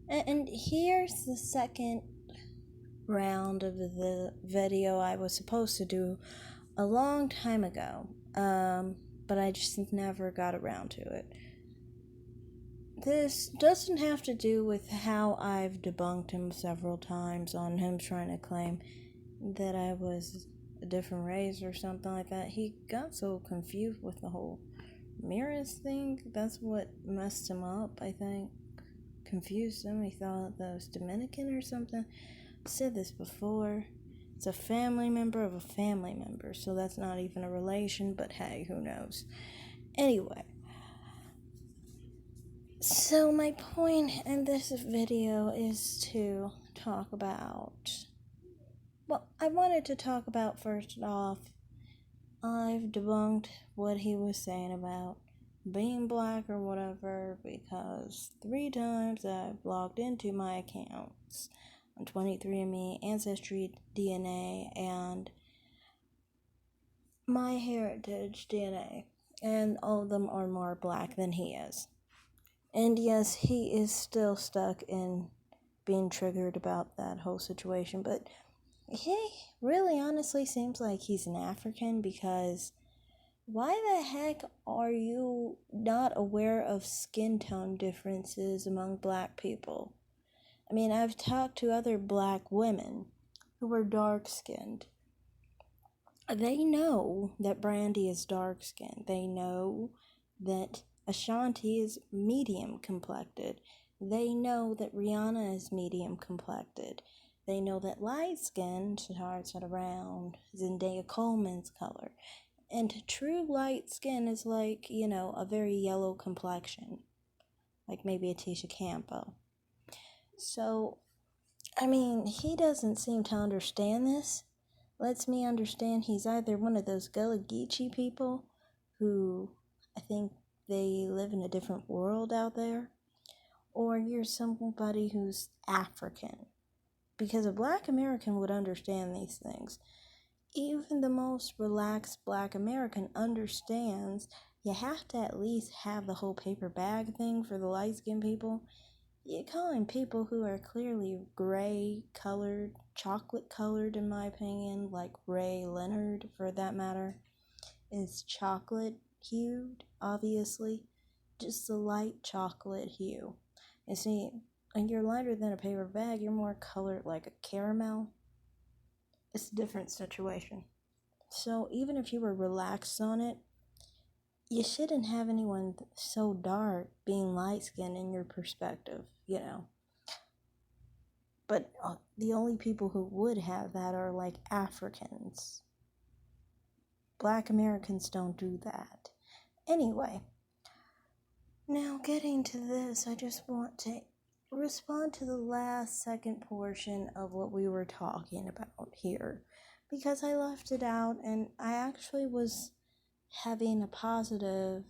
And here's the second round of the video I was supposed to do a long time ago, but I just never got around to it. This doesn't have to do with how I've debunked him several times on him trying to claim that I was a different race or something like that. He got so confused with the whole Miras thing. That's what messed him up, I think. Confused him. He thought that was Dominican or something. I've said this before. It's a family member of a family member, so that's not even a relation, but hey, who knows. Anyway, so my point in this video is to talk about, well, I wanted to talk about first off, I've debunked what he was saying about being black or whatever because 3 times I've logged into my accounts on 23andMe, Ancestry DNA, and MyHeritage DNA, and all of them are more black than he is. And yes, he is still stuck in being triggered about that whole situation, but he really honestly seems like he's an African because why the heck are you not aware of skin tone differences among black people? I mean, I've talked to other black women who are dark skinned. They know that Brandy is dark skinned. They know that Ashanti is medium complected. They know that Rihanna is medium complected. They know that light skin starts at around Zendaya Coleman's color. And true light skin is like, a very yellow complexion. Like maybe a Tisha Campbell. So, I mean, he doesn't seem to understand this. Lets me understand he's either one of those Gullah Geechee people who I think they live in a different world out there, or you're somebody who's African. Because a black American would understand these things. Even the most relaxed black American understands you have to at least have the whole paper bag thing for the light skinned people. You're calling people who are clearly gray colored, chocolate colored in my opinion, like Ray Leonard for that matter, is chocolate hued, obviously. Just a light chocolate hue. And see, when you're lighter than a paper bag, you're more colored like a caramel. It's a different situation. So even if you were relaxed on it, you shouldn't have anyone so dark being light skinned in your perspective. But the only people who would have that are like Africans. Black Americans don't do that. Anyway, now getting to this, I just want to respond to the last second portion of what we were talking about here. Because I left it out and I actually was having a positive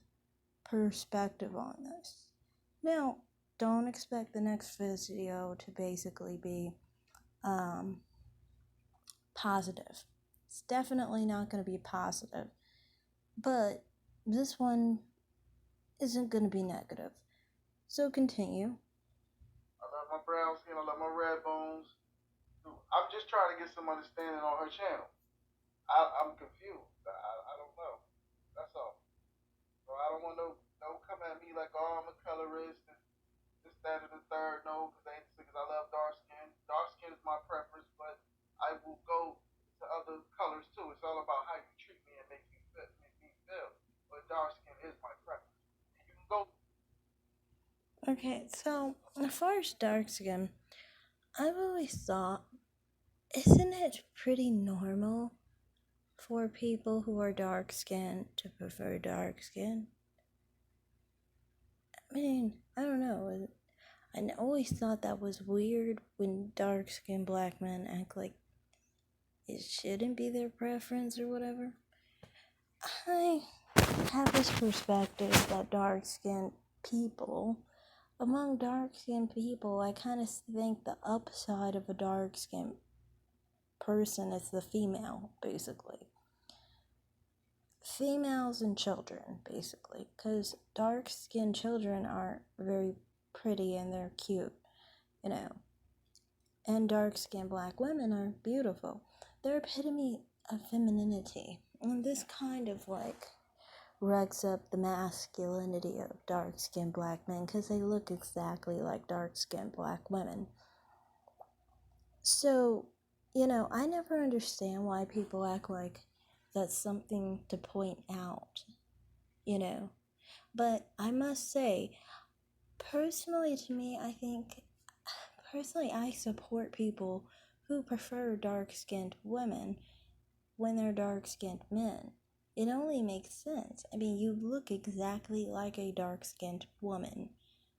perspective on this. Now, don't expect the next video to basically be positive. It's definitely not going to be positive. But this one isn't going to be negative. So continue. I love my brown skin. I love my red bones. I'm just trying to get some understanding on her channel. I'm confused. I don't know. That's all. So I don't want no come at me like, oh, I'm a colorist and this, that, and the third. No, because I love dark skin. Dark skin is my preference, but I will go to other colors too. It's all about how you treat me and make me feel. But dark skin is my preference. And you can go. Okay, so as far as dark skin, I've always thought, isn't it pretty normal for people who are dark skinned to prefer dark skin? I mean, I don't know. I always thought that was weird when dark skinned black men act like it shouldn't be their preference or whatever. I have this perspective that dark skinned people, among dark skinned people, I kind of think the upside of a dark skinned person is the female, basically. Females and children, basically, because dark skinned children are very pretty and they're cute. you know. And dark-skinned black women are beautiful. They're epitome of femininity. And this kind of like wrecks up the masculinity of dark-skinned black men because they look exactly like dark-skinned black women. So, I never understand why people act like that's something to point out, But I must say, personally to me, I support people who prefer dark-skinned women when they're dark-skinned men. It only makes sense. I mean, you look exactly like a dark-skinned woman.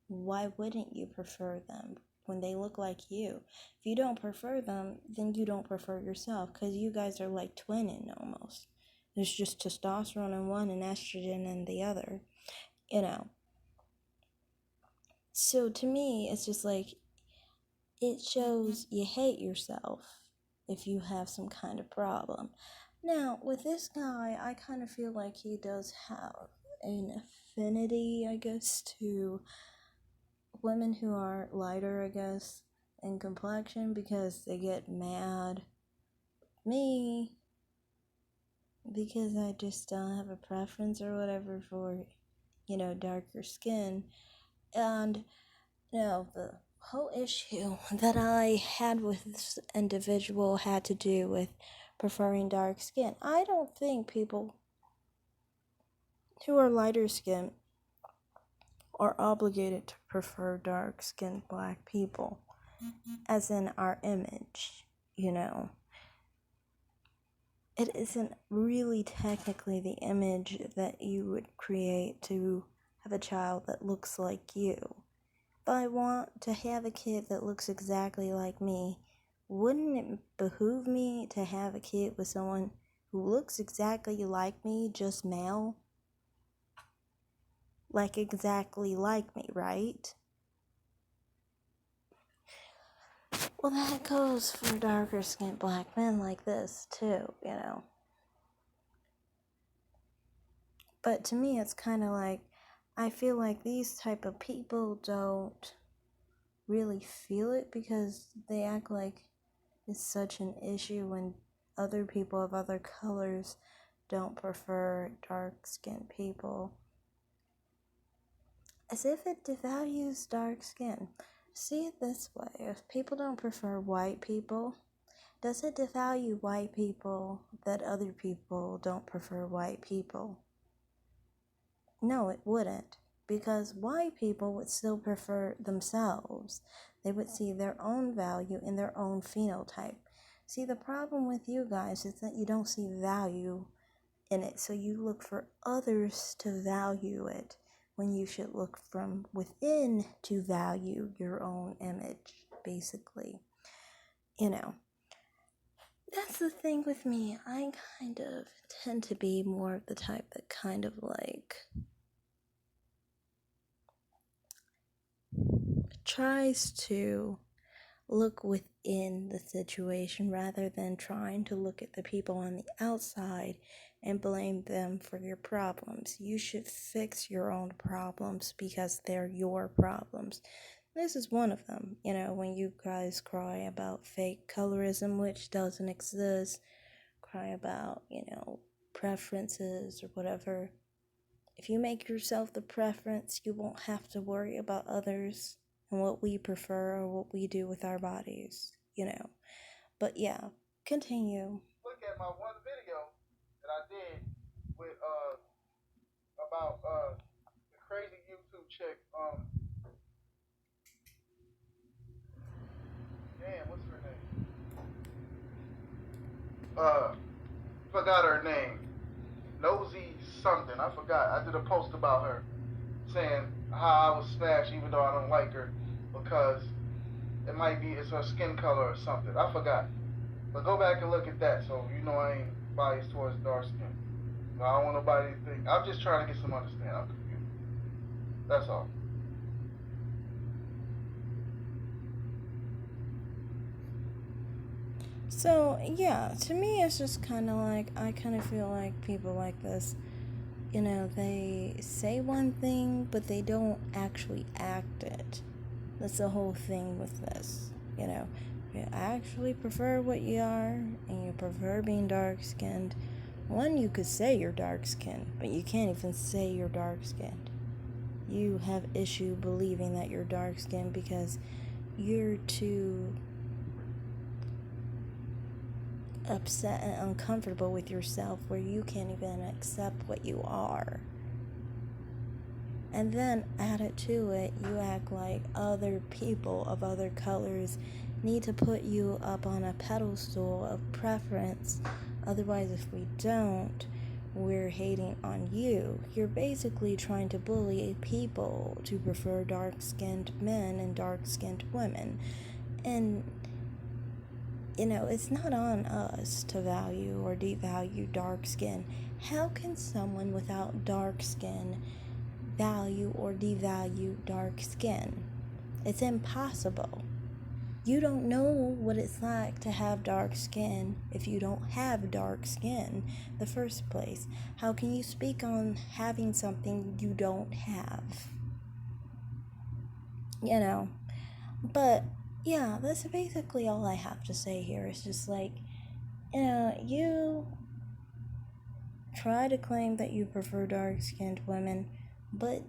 Why wouldn't you prefer them when they look like you? If you don't prefer them, then you don't prefer yourself, because you guys are like twinning almost. There's just testosterone in one and estrogen in the other, So to me, it's just like, it shows you hate yourself if you have some kind of problem. Now, with this guy, I kind of feel like he does have an affinity, I guess, to women who are lighter, I guess, in complexion, because they get mad at me because I just don't have a preference or whatever for, darker skin. And, the whole issue that I had with this individual had to do with preferring dark skin. I don't think people who are lighter skinned are obligated to prefer dark skinned black people, as in our image, It isn't really technically the image that you would create to have a child that looks like you. If I want to have a kid that looks exactly like me, wouldn't it behoove me to have a kid with someone who looks exactly like me, just male? Like exactly like me, right? Well, that goes for darker skinned black men like this, too, But to me, it's kind of like, I feel like these type of people don't really feel it because they act like it's such an issue when other people of other colors don't prefer dark-skinned people. As if it devalues dark skin. See it this way, if people don't prefer white people, does it devalue white people that other people don't prefer white people? No, it wouldn't, because white people would still prefer themselves. They would see their own value in their own phenotype. See, the problem with you guys is that you don't see value in it, so you look for others to value it when you should look from within to value your own image, basically. That's the thing with me. I kind of tend to be more of the type that kind of like tries to look within the situation rather than trying to look at the people on the outside and blame them for your problems. You should fix your own problems because they're your problems. This is one of them, when you guys cry about fake colorism, which doesn't exist, cry about, preferences or whatever. If you make yourself the preference, you won't have to worry about others and what we prefer or what we do with our bodies, But yeah, continue. Look at my one video that I did with about the crazy YouTube chick. Damn, what's her name? Forgot her name. Nosy something. I forgot. I did a post about her saying how I was smashed even though I don't like her because it's her skin color or something. I forgot. But go back and look at that so I ain't biased towards dark skin. I don't want nobody to think. I'm just trying to get some understanding. I'm confused. That's all. So, yeah, to me, it's just kind of like, I kind of feel like people like this, they say one thing, but they don't actually act it. That's the whole thing with this. You know, you actually prefer what you are and you prefer being dark skinned. One, you could say you're dark skinned, but you can't even say you're dark skinned. You have issue believing that you're dark skinned because you're too upset and uncomfortable with yourself where you can't even accept what you are. And then added to it, you act like other people of other colors need to put you up on a pedestal of preference. Otherwise, if we don't, we're hating on you. You're basically trying to bully people to prefer dark-skinned men and dark-skinned women. And, you know, it's not on us to value or devalue dark skin. How can someone without dark skin value or devalue dark skin? It's impossible. You don't know what it's like to have dark skin if you don't have dark skin in the first place. How can you speak on having something you don't have? You know, but yeah, that's basically all I have to say here. It's just like, you know, you try to claim that you prefer dark-skinned women, but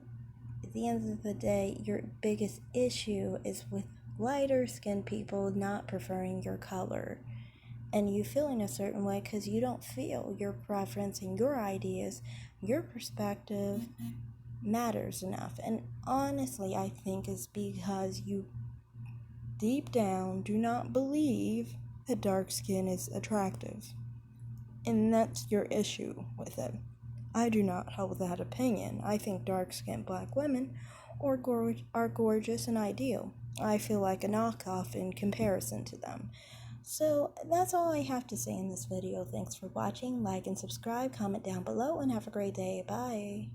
at the end of the day, your biggest issue is with lighter-skinned people not preferring your color. And you feeling a certain way because you don't feel your preference and your ideas, your perspective matters enough. And honestly, I think it's because you deep down do not believe that dark skin is attractive. And that's your issue with it. I do not hold that opinion. I think dark-skinned black women are gorgeous and ideal. I feel like a knockoff in comparison to them. So that's all I have to say in this video. Thanks for watching. Like and subscribe, comment down below, and have a great day. Bye.